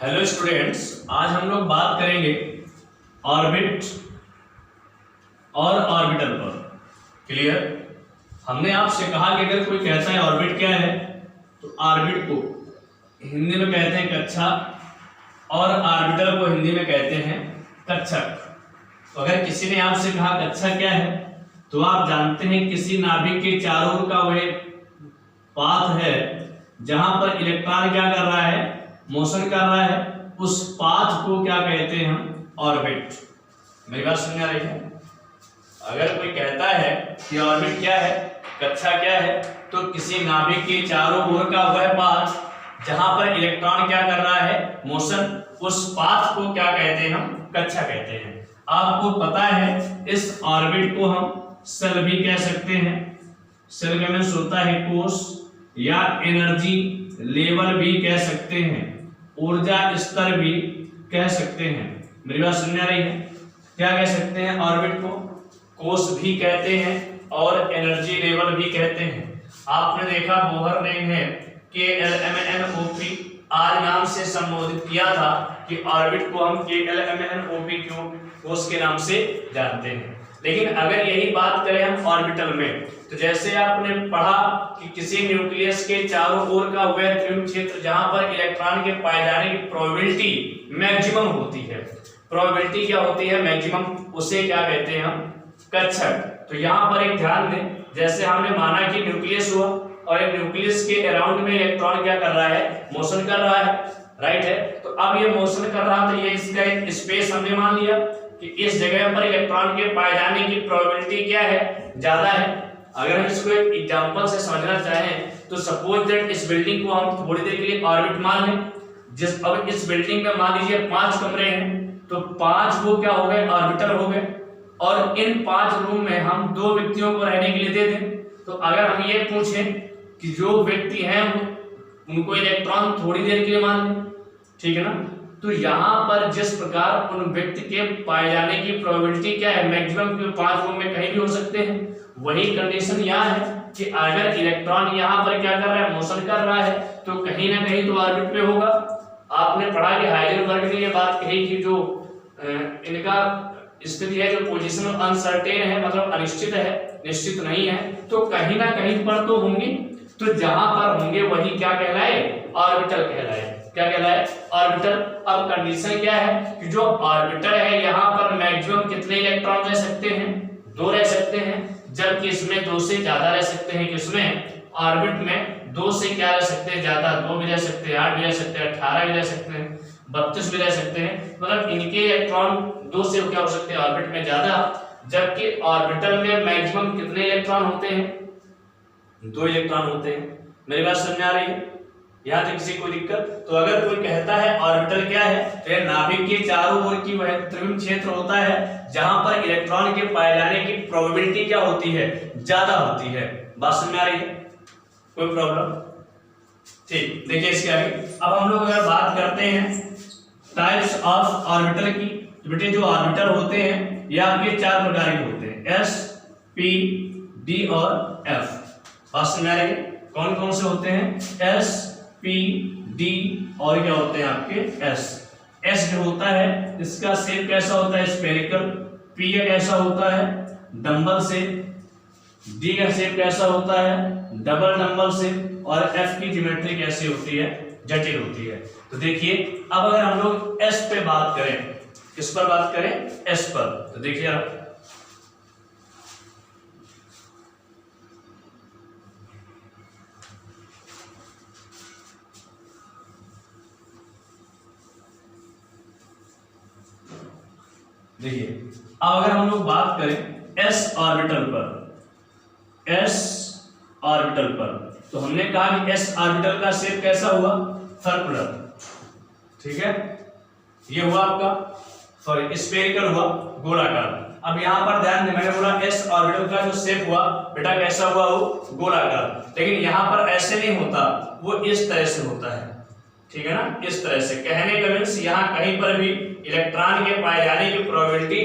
Hello students, आज हम लोग बात करेंगे ऑर्बिट और ऑर्बिटल पर। क्लियर? हमने आपसे कहा कि अगर कोई कहता है ऑर्बिट क्या है तो ऑर्बिट को हिंदी में कहते हैं कक्षा और ऑर्बिटल को हिंदी में कहते हैं कक्षक। तो अगर किसी ने आपसे कहा कक्षा क्या है तो आप जानते हैं किसी नाभिक के चारों ओर का वह पाथ है जहां पर इलेक्ट्रॉन क्या कर रहा है, मोशन कर रहा है। उस पाथ को क्या कहते हैं हम? ऑर्बिट। मेरी बात समझ आ रही है? अगर कोई कहता है कि ऑर्बिट क्या है, कक्षा क्या है, तो किसी नाभिक के चारों ओर का वह पाथ जहां पर इलेक्ट्रॉन क्या कर रहा है, मोशन, उस पाथ को क्या कहते हैं हम? कक्षा कहते हैं। आपको पता है इस ऑर्बिट को हम सेल भी कह सकते हैं। सेल का मीन्स होता है कोश, या एनर्जी लेवल भी कह सकते हैं, ऊर्जा स्तर भी कह सकते हैं। मेरी बात समझ आ रही है? क्या कह सकते हैं? ऑर्बिट को कोश भी कहते हैं और एनर्जी लेवल भी कहते हैं। आपने देखा बोहर ने है KLMNOP नाम से संबोधित किया था कि ऑर्बिट को हम KLMNOP क्यों कोश के नाम से जानते हैं। लेकिन अगर यही बात करें हम ऑर्बिटल में, तो जैसे आपने पढ़ा कि किसी न्यूक्लियस के चारों ओर का वह त्रिज्यीय क्षेत्र जहां पर इलेक्ट्रॉन के पाए जाने की प्रोबेबिलिटी मैक्सिमम होती है, प्रोबेबिलिटी क्या होती है? मैक्सिमम, उसे क्या कहते हैं हम? कक्षक। तो यहाँ पर एक ध्यान दें, जैसे हमने माना कि न्यूक्लियस हुआ और एक न्यूक्लियस के अराउंड में इलेक्ट्रॉन क्या कर रहा है? मोशन कर रहा है, राइट है। तो अब ये मोशन कर रहा तो ये इसका एक स्पेस हमने मान लिया कि इस जगह पर इलेक्ट्रॉन के पाए जाने की प्रोबेबिलिटी क्या है? ज्यादा है। अगर हम इसको एक एग्जांपल से समझना चाहें तो सपोज दैट इस बिल्डिंग को हम थोड़ी देर के लिए ऑर्बिट मान लें। जिस अब इस बिल्डिंग में मान लीजिए 5 कमरे हैं, तो 5 वो क्या हो गए? ऑर्बिटल हो गए। और इन 5 रूम में हम 2 व्यक्तियों को रहने के लिए दे दें, तो अगर हम ये पूछें कि जो व्यक्ति हैं उनको इलेक्ट्रॉन थोड़ी देर के लिए मान लें, ठीक है ना, तो यहाँ पर जिस प्रकार उन व्यक्ति के पाए जाने की प्रोबेबिलिटी क्या है? मैक्सिमम, 5 रूम में कहीं भी हो सकते हैं। वही कंडीशन यहाँ है कि अगर इलेक्ट्रॉन यहाँ पर क्या कर रहा है? मोशन कर रहा है, तो कहीं ना कहीं तो ऑर्बिट में होगा। आपने पढ़ा कि हाइजेनबर्ग ने ये बात कही कि जो इनका स्थिति है, जो पोजीशन अनसर्टेन है, मतलब अनिश्चित है, निश्चित नहीं है, तो कहीं ना कहीं पर तो होंगे। तो जहां पर होंगे वही क्या कहलाए? ऑर्बिटल कहलाए। क्या कहलाए? ऑर्बिटल। अब कंडीशन क्या है कि जो ऑर्बिटल है यहाँ पर मैक्सिमम कितने इलेक्ट्रॉन रह सकते हैं? 2 रह सकते हैं, जबकि इसमें 2 से ज्यादा रह सकते हैं। किसमें? ऑर्बिट में 2 से क्या रह सकते हैं? ज्यादा। 2 भी रह सकते हैं, 8 भी रह सकते हैं, 18 भी रह सकते हैं, 32 भी रह सकते हैं। मतलब इनके इलेक्ट्रॉन 2 से क्या हो सकते हैं? ऑर्बिट में ज्यादा। जबकि ऑर्बिटल में मैक्सिमम कितने इलेक्ट्रॉन होते हैं? 2 इलेक्ट्रॉन होते हैं। मेरी बात समझ आ रही है? यहाँ तक किसी कोई दिक्कत? तो अगर कोई कहता है ऑर्बिटल क्या है, तो नाभिक के चारों ओर की वह त्रिज्यीय क्षेत्र होता है जहां पर इलेक्ट्रॉन के पाए जाने की प्रोबेबिलिटी क्या होती है? ज्यादा होती है। बात समझ आ रही है? कोई प्रॉब्लम? ठीक, देखिए इसके आगे अब हम लोग अगर बात करते हैं टाइप्स ऑफ ऑर्बिटल की, तो बेटे जो ऑर्बिटल होते हैं ये आपके 4 प्रकार के होते हैं, S, P, D और F। बात समझ आ रही है? कौन कौन से होते हैं? S, P, D और क्या होते हैं आपके? S। S जो होता है इसका शेप कैसा होता है? स्फेरिकल। P का कैसा होता है? Dumbbell shape. D का शेप कैसा होता है? Double dumbbell shape. और F की ज्योमेट्री कैसी होती है? जटिल होती है। तो देखिए अब अगर हम लोग S पे बात करें, किस पर बात करें? S पर। तो देखिए आप देखिए अब अगर हम लोग बात करें S ऑर्बिटल पर, S ऑर्बिटल पर, तो हमने कहा कि S ऑर्बिटल का शेप कैसा हुआ? सर्कुलर, ठीक है, ये हुआ आपका सॉरी स्फेरिकल हुआ, गोलाकार। अब यहाँ पर ध्यान दें, मैंने बोला S ऑर्बिटल का जो शेप हुआ बेटा कैसा हुआ? वो गोलाकार। लेकिन यहाँ पर ऐसे नहीं होता, वो इस तरह से होता है, ठीक है ना, इस तरह से। कहने का मीन्स यहाँ कहीं पर भी इलेक्ट्रॉन के पाए जाने की प्रोबेबिलिटी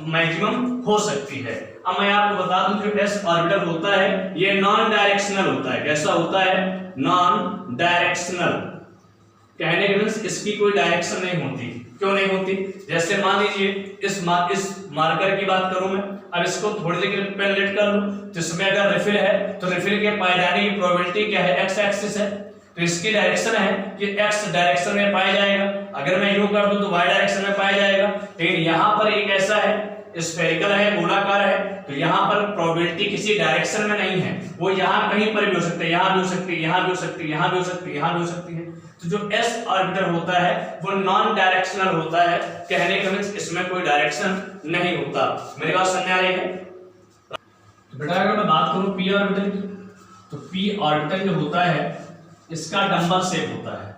मैक्सिमम हो सकती है। अब मैं आपको बता दूं जो S ऑर्बिटल होता है ये नॉन डायरेक्शनल होता है। कैसा होता है? Non directional. कहने के मीन्स इसकी कोई डायरेक्शन नहीं होती। क्यों नहीं होती? जैसे मान लीजिए इस मार्कर की बात करूं मैं, अब इसको थोड़ी देर के लिए पेन लेट कर लूं, जिसमें अगर रिफिल है तो रिफिल के पाए जाने की प्रोबेबिलिटी क्या है? एक्स एक्सिस है, तो इसकी डायरेक्शन है कि एक्स डायरेक्शन में पाया जाएगा। अगर मैं यू कर दूं तो वाई डायरेक्शन में पाया जाएगा। लेकिन यहाँ पर एक ऐसा है, स्फेरिकल है, गोलाकार है, तो यहाँ पर प्रोबेबिलिटी किसी डायरेक्शन में नहीं है, वो यहाँ कहीं पर भी हो सकता है, यहाँ भी हो सकती है, यहाँ भी हो सकती है, यहाँ भी हो सकती है, यहाँ भी हो सकती है। तो जो एस ऑर्बिटर होता है वो नॉन डायरेक्शनल होता है। कहने का मीन्स इसमें कोई डायरेक्शन नहीं होता। मेरी बात समझ आ रही है? तो बेटा अगर मैं बात करूं पी ऑर्बिटल की, तो पी ऑर्बिटल जो होता है इसका डंबल शेप होता है।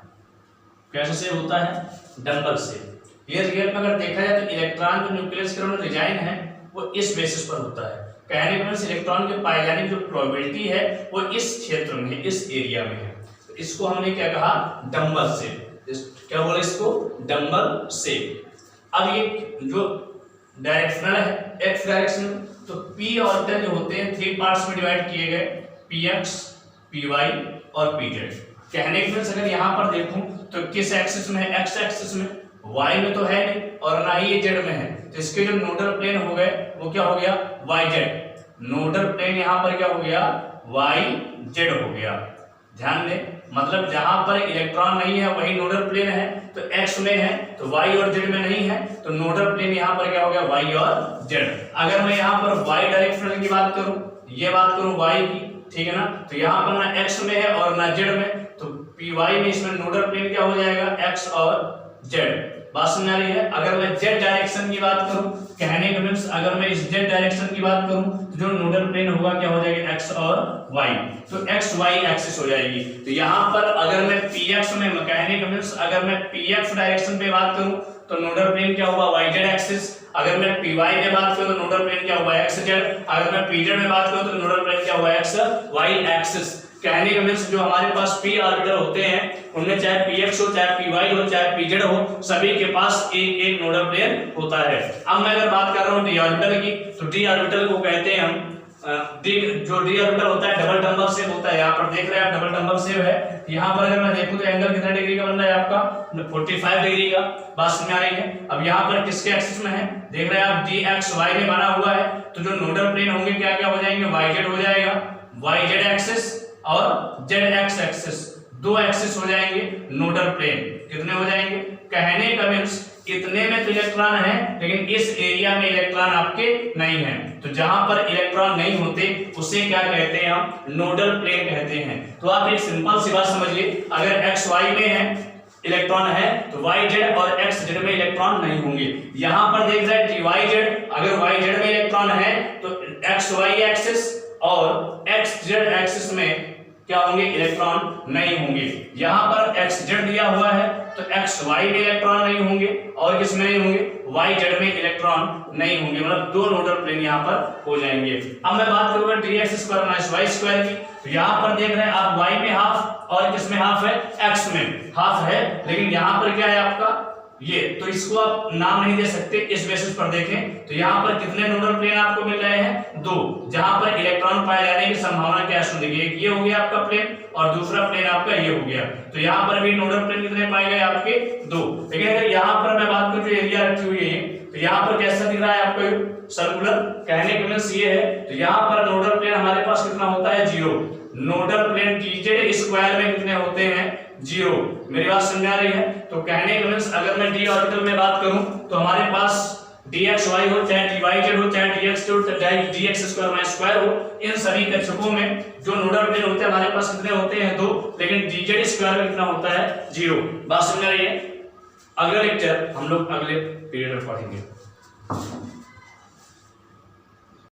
कैसे शेप होता है? Dumbbell shape. ये रियल में अगर देखा जाए तो इलेक्ट्रॉन जो न्यूक्लियस का डिजाइन है वो इस बेसिस पर होता है। कहने का मीन्स इलेक्ट्रॉन के पाए जाने की जो प्रोबेबिलिटी है वो इस क्षेत्र में है, इस एरिया में है। तो इसको हमने क्या कहा? Dumbbell shape. क्या बोले इसको? Dumbbell shape. अब ये जो डायरेक्शनल है एक्स डायरेक्शनल, तो पी ऑर्बिटल जो होते हैं 3 पार्ट्स में डिवाइड किए गए, पी एक्स, पी वाई और पी जेड। कहने के मीन्स अगर यहाँ पर देखूं तो किस एक्सिस में है? एक्स एक्सिस में। वाई में तो है नहीं और ना ही ये जेड में है, तो इसके जो नोडल प्लेन हो गए वो क्या हो गया? Y Z. नोडल प्लेन यहाँ पर क्या हो गया? वाई जेड हो गया। ध्यान दें, मतलब जहां पर इलेक्ट्रॉन नहीं है वही नोडल प्लेन है, तो एक्स में है तो वाई और जेड में नहीं है, तो नोडल प्लेन यहाँ पर क्या हो गया? वाई और जेड। अगर मैं यहाँ पर वाई डायरेक्शनल की बात करूं, ये बात करूं वाई की, ठीक है ना, तो यहाँ पर ना एक्स में है और ना जेड में, तो पी वाई में इसमें नोडल प्लेन क्या हो जाएगा? एक्स और जेड। बात समझ आ रही है? अगर मैं जेड डायरेक्शन की बात करूं, कहने का मीन्स अगर मैं इस जेड डायरेक्शन की बात करूं तो जो नोडल प्लेन होगा क्या हो जाएगा? एक्स और वाई, तो एक्स वाई एक्सिस हो जाएगी। तो यहाँ पर अगर मैं पी एक्स में, कहने का मीन्स अगर मैं पी एक्स डायरेक्शन पे बात करूं तो नोडल प्लेन क्या होगा? Y Z axis. अगर मैं पी वाई में बात करूं तो नोडल प्लेन क्या होगा? X Z. अगर मैं पी जेड में बात करूं तो नोडल प्लेन क्या होगा? X Y axis. कहने का मीन्स जो हमारे पास पी ऑर्बिटल होते हैं उनमें चाहे पी एक्स हो, चाहे पी वाई हो, चाहे पी जेड हो, सभी के पास एक एक नोडल प्लेन होता है। अब मैं अगर बात कर रहा हूँ डी ऑर्बिटल की, तो डी ऑर्बिटल को कहते हैं हम जो डी ऑर्बिटल होता है डबल डंबल शेप होता है। यहाँ पर देख रहे हैं आप डबल डंबल शेप है। यहाँ पर अगर मैं देखूं तो एंगल कितना डिग्री का बन रहा है आपका? 45 डिग्री का। बात समझ आ रही है? अब यहाँ पर किसके एक्सिस में है? देख रहे हैं आप डी एक्स वाई में बना हुआ है, तो जो नोडल प्लेन होंगे क्या क्या हो जाएंगे? वाई जेड हो जाएगा, वाई जेड एक्सिस और जेड एक्स एक्सिस, दो एक्सिस हो जाएंगे नोडल प्लेन। कितने हो जाएंगे? कहने का मीन्स इतने में तो इलेक्ट्रॉन है लेकिन इस एरिया में इलेक्ट्रॉन आपके नहीं है, तो जहां पर इलेक्ट्रॉन नहीं होते उसे क्या कहते हैं? हम नोडल प्लेन कहते हैं। तो आप एक सिंपल सी बात समझिए, अगर एक्स वाई में है इलेक्ट्रॉन है तो वाई जेड और एक्स जेड में इलेक्ट्रॉन नहीं होंगे। यहां पर देख रहे हैं डी वाई जेड, अगर वाई जेड में इलेक्ट्रॉन है तो एक्स वाई एक्सिस और एक्स जेड एक्सिस में क्या होंगे? इलेक्ट्रॉन नहीं होंगे। यहाँ पर एक्स जेड दिया हुआ है तो एक्स वाई में इलेक्ट्रॉन नहीं होंगे और किसमें नहीं होंगे? वाई जेड में इलेक्ट्रॉन नहीं होंगे, मतलब दो नोडल प्लेन यहाँ पर हो जाएंगे। अब मैं बात करूंगा D X square minus Y square की, तो यहाँ पर देख रहे हैं आप वाई में हाफ और किसमें हाफ है? एक्स में हाफ है, लेकिन यहाँ पर क्या है आपका? ये, तो इसको आप नाम नहीं दे सकते, इस बेसिस पर देखें तो यहाँ पर कितने नोडल प्लेन आपको मिल रहे हैं? दो, जहां पर इलेक्ट्रॉन पाए जाने की संभावना क्या सुन देखिए, एक ये हो गया आपका प्लेन और दूसरा प्लेन आपका ये हो गया, तो यहाँ पर भी नोडल प्लेन कितने पाए गए आपके? दो। लेकिन अगर यहाँ पर मैं बात करूं जो एरिया रखी हुई है तो यहाँ पर कैसा दिख रहा है आपको? सर्कुलर। कहने का मीन्स ये है, तो यहाँ पर नोडल प्लेन हमारे पास कितना होता है? 0। नोडल प्लेन डी स्क्वायर में कितने होते हैं? 0। मेरी बात समझ आ रही है? तो कहने का मीन्स अगर मैं डी ऑर्बिटल में बात करूं तो हमारे पास डी एक्स वाई हो, चाहे डी वाई जेड हो, चाहे डी एक्स हो, चाहे D X square minus square हो, इन सभी कक्षकों में जो नोडल प्लेन होते हैं हमारे पास कितने होते हैं? 2। लेकिन डी जेड स्क्वायर में कितना होता है? 0। बात समझ आ रही है? अगला लेक्चर हम लोग अगले पीरियड में पढ़ेंगे।